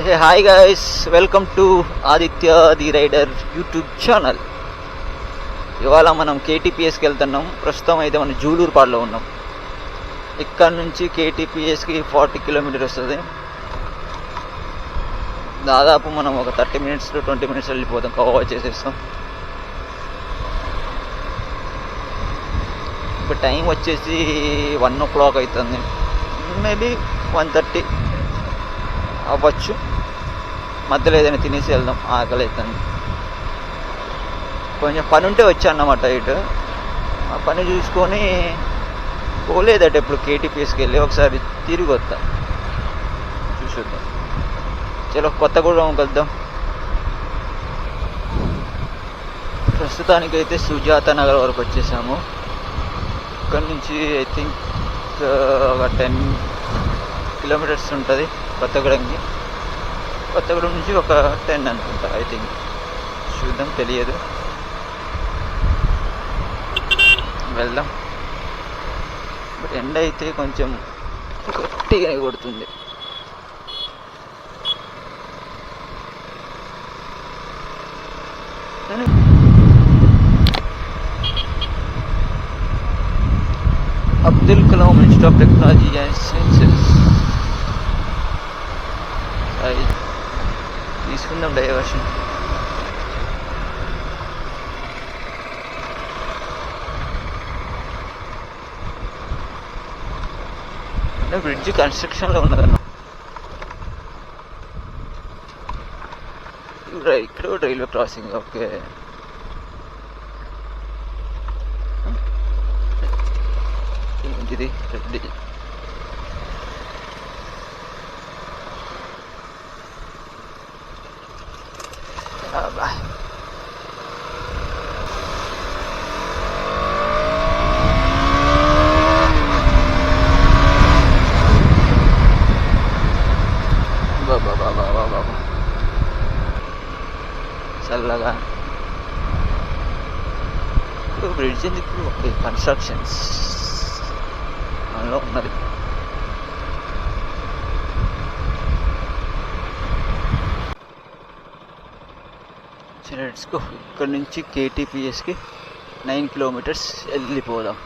Hey hi guys, welcome to Aditya the rider YouTube channel. ఇవాళ మనం కేటీపీఎస్కి వెళ్తున్నాం. ప్రస్తుతం అయితే మనం జూలూరుపాడులో ఉన్నాం. ఇక్కడ నుంచి కేటీపీఎస్కి 40 కిలోమీటర్ వస్తుంది. దాదాపు మనం ఒక 30 మినిట్స్ టు 20 మినిట్స్ వెళ్ళిపోతాం, కవర్ చేసేస్తాం. ఇప్పుడు టైం వచ్చేసి 1 o'clock అవుతుంది, మేబీ 1:30 అవ్వచ్చు. మధ్యలో ఏదైనా తినేసి వెళ్దాం, ఆకలి అవుతుంది. కొంచెం పని ఉంటే వచ్చా అన్నమాట ఇటు. ఆ పని చూసుకొని పోలేదట ఇప్పుడు కేటీపీఎస్కి వెళ్ళి ఒకసారి తిరిగి వద్దాం, చూసుద్దాం. చలో కొత్తగూడెం వెళ్దాం. ప్రస్తుతానికైతే సుజాత నగర్ వరకు వచ్చేసాము. ఇక్కడ నుంచి ఐ థింక్ ఒక 10 కిలోమీటర్స్ ఉంటుంది కొత్తగూడెంకి. కొత్తగూడెం నుంచి ఒక 10 అనుకుంటా, ఐ థింక్. చూద్దాం, తెలియదు. వెళ్దాం. బట్ ఎండ అయితే కొంచెం గట్టిగా కొడుతుంది. Abdul Kalam institute of technology and sciences. తీసుకుందాం డైవర్షన్. బ్రిడ్జ్ కన్స్ట్రక్షన్లో ఉన్నదన్న. ఇక్కడ రైల్వే క్రాసింగ్. ఓకే, ఇది రెడ్డి. చల్లగా బ్రిడ్జ్ ఎందుకు? ఓకే, కన్స్ట్రక్షన్స్ అందులో ఉన్నది. Let's go. ఇక్కడ నుంచి కేటీపీఎస్కి 9 కిలోమీటర్స్ వెళ్ళిపోదాం.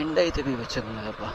ఎండ అయితే బీభత్సంగా ఉన్నదబ్బా.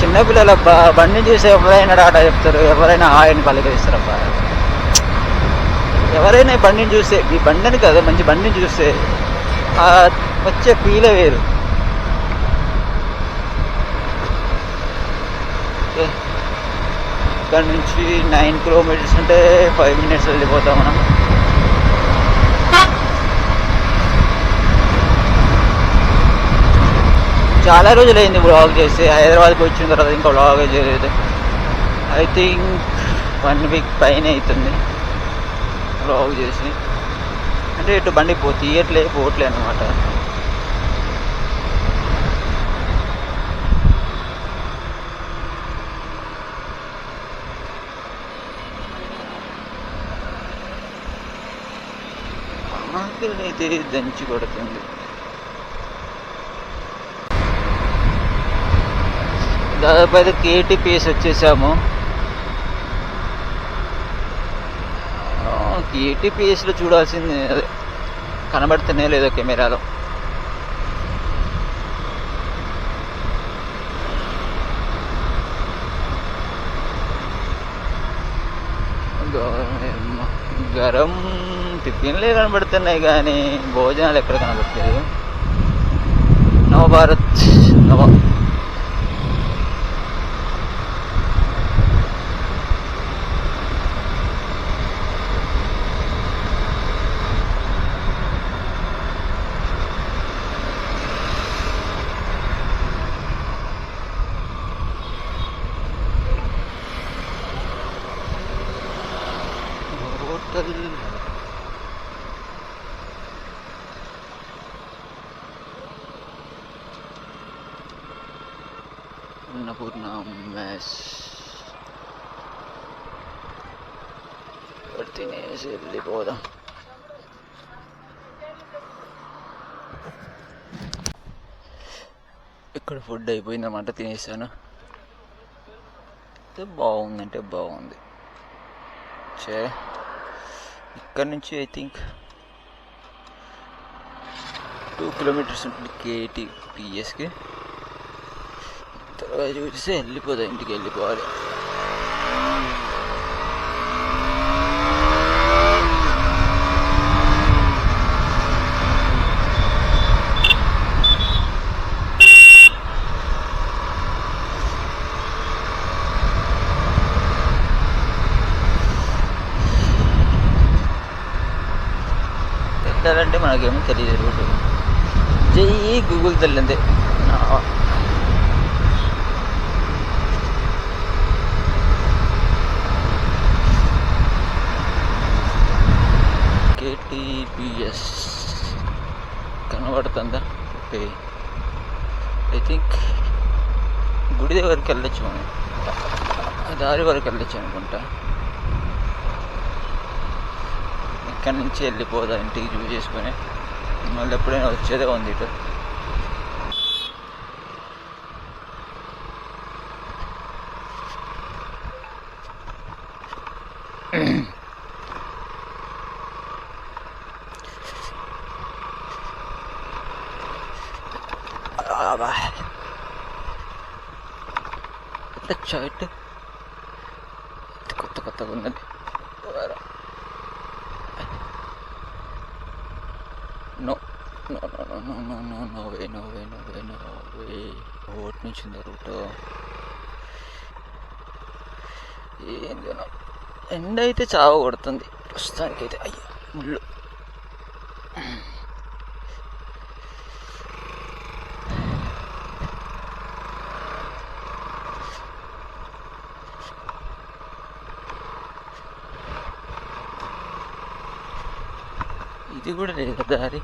చిన్నపిల్లల బండి చూసి ఎవరైనా డాటా చెప్తారు, ఎవరైనా హాయని పలకరిస్తారబ్బా. ఎవరైనా ఈ బండిని చూస్తే, ఈ బండిని కదా మంచి బండిని చూస్తే వచ్చే ఫీలే వేరు. ఇక్కడ నుంచి 9 కిలోమీటర్స్ అంటే 5 మినిట్స్ వెళ్ళిపోతాం మనం. చాలా రోజులు అయింది వ్లాగ్ చేసి. హైదరాబాద్కి వచ్చిన తర్వాత ఇంకా వ్లాగ్ చేయలేదు. ఐ థింక్ 1 వీక్ పైన అవుతుంది వ్లాగ్ చేసి. అంటే ఇటు బండి పోవట్లే అన్నమాట. అయితే దంచి కొడుతుంది. దాదాపు అయితే కేటీపీఎస్ వచ్చేసాము. కేటీపీఎస్లో చూడాల్సింది అదే, కనబడుతూనే లేదో కెమెరాలో. గరం టిఫిన్లే కనబడుతున్నాయి కానీ భోజనాలు ఎక్కడ కనబడట్లేదు. నవభారత్ హోటల్ అన్నపూర్ణ మెస్ తినేసి వెళ్ళిపోదాం. ఇక్కడ ఫుడ్ అయిపోయిందన్నమాట, తినేసాను. బాగుందంటే బాగుంది. ఇక్కడ నుంచి ఐ థింక్ 2 కిలోమీటర్స్ ఉంటుంది KTPSకి. తర్వాత చూస్తే వెళ్ళిపోదా, ఇంటికి వెళ్ళిపోవాలి. వెళ్ళాలంటే మనకేమో తెలియదు రూటు. జై గూగుల్ తల్లిందే. KTPS కనబడుతుందా? ఓకే, ఐ థింక్ గుడి దగ్గరికి వెళ్ళొచ్చు, మనం దారి వరకు వెళ్ళొచ్చు అనుకుంటా. ఇక్కడ నుంచి వెళ్ళిపోదా ఇంటికి చూస్ చేసుకొని, మళ్ళీ ఎప్పుడైనా వచ్చేదే ఉంది ఇటు. ఇటు కొత్తగా ఉన్నది. No no no no no no no no way no way no way no way. Road నుంచి ఉంది రూట్. ఏంది ఎండ అయితే చావ కొడుతుంది ప్రస్తుతానికి అయితే. అయ్యా ముళ్ళు. ఇది కూడా లేదు దారి.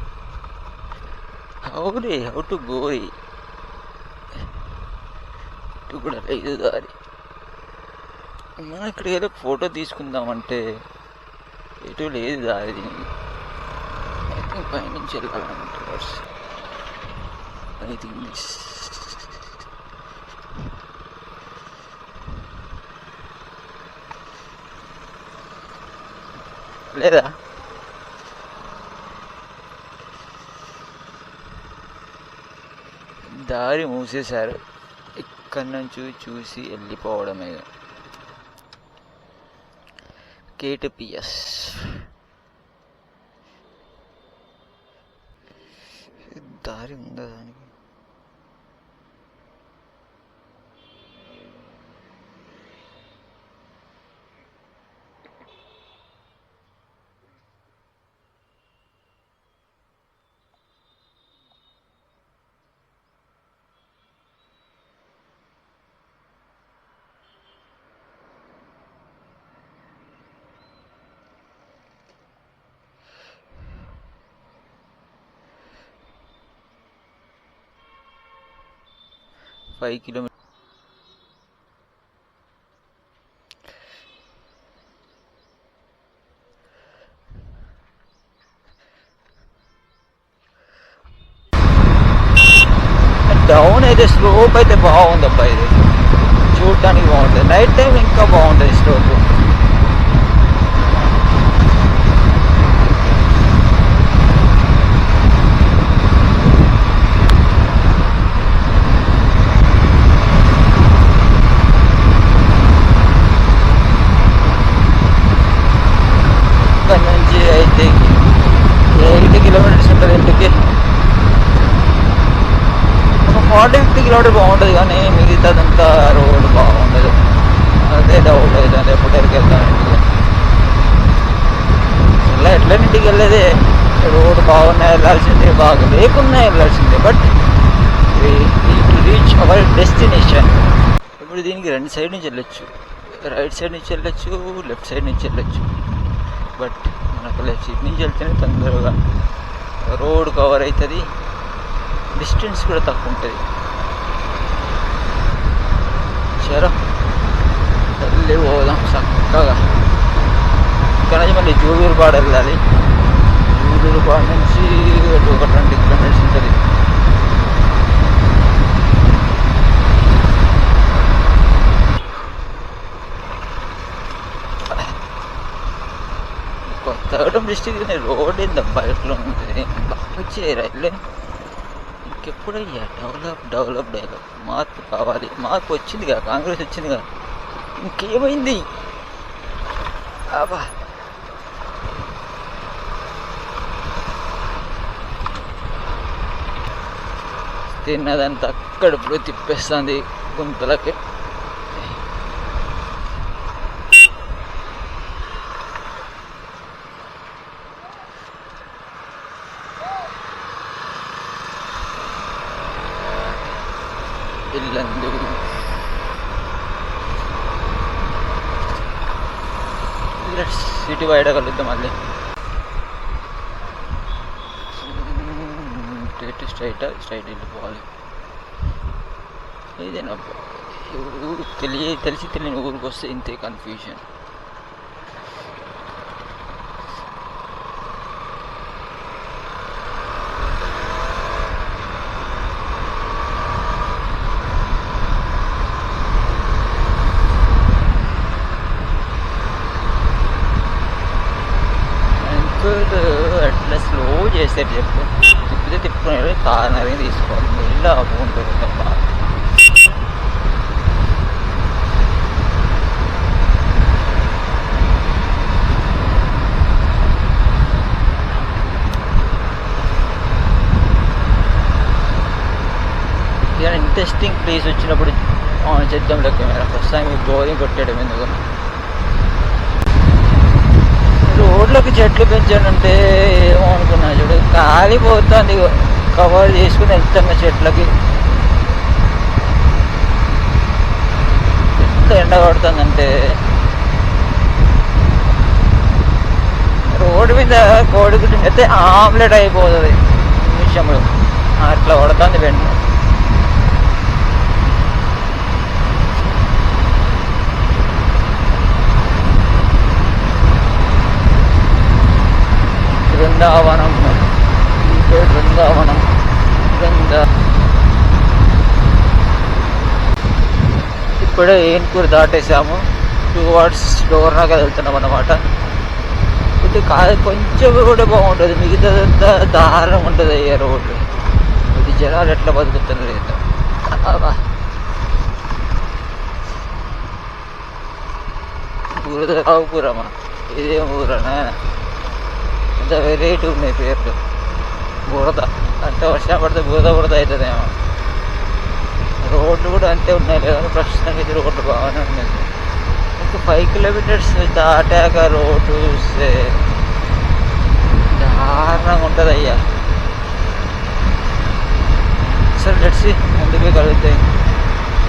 How to go. ఇటు కూడా లేదు దారి. మనం ఇక్కడ ఏదో ఫోటో తీసుకుందామంటే ఎటు లేదు దారి. దీనికి ఐ థింక్ పైనుంచి వెళ్ళాలనుకుంటున్నారు. ఐ థింక్ లేదా దారి మూసేశారు. ఇక్కడి నుంచి చూసి వెళ్ళిపోవడమే. KTPS దారి ఉందా దానికి? Five kilometre. డౌన్ అయితే స్లోప్ అయితే బాగుంది అబ్బా. ఇది చూడటానికి బాగుంటుంది. నైట్ టైం ఇంకా బాగుంటుంది స్లోప్. ఇక్కడ నుంచి అయితే 8 కిలోమీటర్స్ ఉంటుంది ఇంటికి. ఒక 40-50 కిలోమీటర్ బాగుంటుంది, కానీ మిగతాదంతా రోడ్ బాగుండదు. అదే డౌట్ అవుతుంది ఎప్పుడు వెళ్తాను ఇంటికి. ఇలా ఎట్లా ఇంటికి వెళ్ళేదే. రోడ్ బాగున్నాయి వెళ్ళాల్సిందే, బాగా లేకున్నా వెళ్ళాల్సిందే. But reach our destination. ఇప్పుడు దీనికి 2 సైడ్ నుంచి వెళ్ళొచ్చు. రైట్ సైడ్ నుంచి వెళ్ళొచ్చు, లెఫ్ట్ సైడ్ నుంచి వెళ్ళొచ్చు. బట్ మనకు లెఫ్ట్ సైడ్ నుంచి వెళ్తేనే తొందరగా రోడ్ కవర్ అవుతుంది, డిస్టెన్స్ కూడా తక్కువ ఉంటుంది. చలో వెళ్ళి పోదాం చక్కగా. ఇక్కడ నుంచి మళ్ళీ జూలూరుపాడు వెళ్ళాలి. జూలూరుపాడు నుంచి ఒక 20 కిలోమీటర్స్ ఉంటుంది. కొత్తగూడెం డిస్టిక్ రోడ్ ఇంత బయటలో ఉంటుంది. బాగా వచ్చాయి రైళ్ళు. ఇంకెప్పుడయ్యా డెవలప్ మార్పు కావాలి. మార్పు వచ్చిందిగా, కాంగ్రెస్ వచ్చిందిగా, ఇంకేమైంది? అబ్బా తిన్నదంతా కడుపులో తిప్పేస్తుంది గుంతలకి. ఇల్లందు సిటీ బయట కలుద్దాం మళ్ళీ. స్ట్రైట్ వెళ్ళిపోవాలి. ఏదైనా ఊరు తెలిసి తెలియని ఊరికి వస్తే ఇంతే కన్ఫ్యూజన్. అట్లా స్లో చేసేది చెప్పు. తిప్పుకునే కార్నర్ తీసుకోవాలి. ఇలా ఉంటుంది తప్ప. ఇంట్రెస్టింగ్ ప్లేస్ వచ్చినప్పుడు ఆన్ చేద్దాం. కెమెరా ఫస్ట్ టైం బోరింగ్ కొట్టేయడం ఎందుకు. రోడ్లోకి చెట్లు పెంచానంటే ఏమో అనుకున్నా చూడు, కాలిపోతుంది. కవర్ చేసుకుని వెళ్తున్నా చెట్లకి. ఎంత ఎండ పడుతుందంటే రోడ్డు మీద కోడిగుడ్డు అయితే ఆమ్లెట్ అయిపోతుంది నిమిషంలో. అట్లా పడుతుంది వెంట. బృందావనం ఇప్పుడే ఏన్కూరు దాటేసాము. టువర్డ్స్ డోర్నగర్ వెళ్తున్నాం అన్నమాట. ఇది కొంచెం కూడా బాగుంటుంది, మిగతాదంతా దారుణం ఉంటుంది అయ్యా రోడ్డు. ఇది జనాలు ఎట్లా బతుకుతున్నారు ఏంటో. బురదరావుపురమా, ఇదేం ఊరనా? అంత వెరైటీ ఉన్నాయి పేర్లు. బురద అంటే వర్షం పడితే బురద అవుతుందేమో. రోడ్లు కూడా అంతే ఉన్నాయి లేదా ప్రస్తుతానికి. ఇది రోడ్డు బాగానే ఉన్నాయి. ఇంకా 5 కిలోమీటర్స్ దాటాక రోడ్డు చూస్తే దారుణంగా ఉంటుంది అయ్యా. సరే లెట్స్ సీ ముందుకే కలుగుతాయి.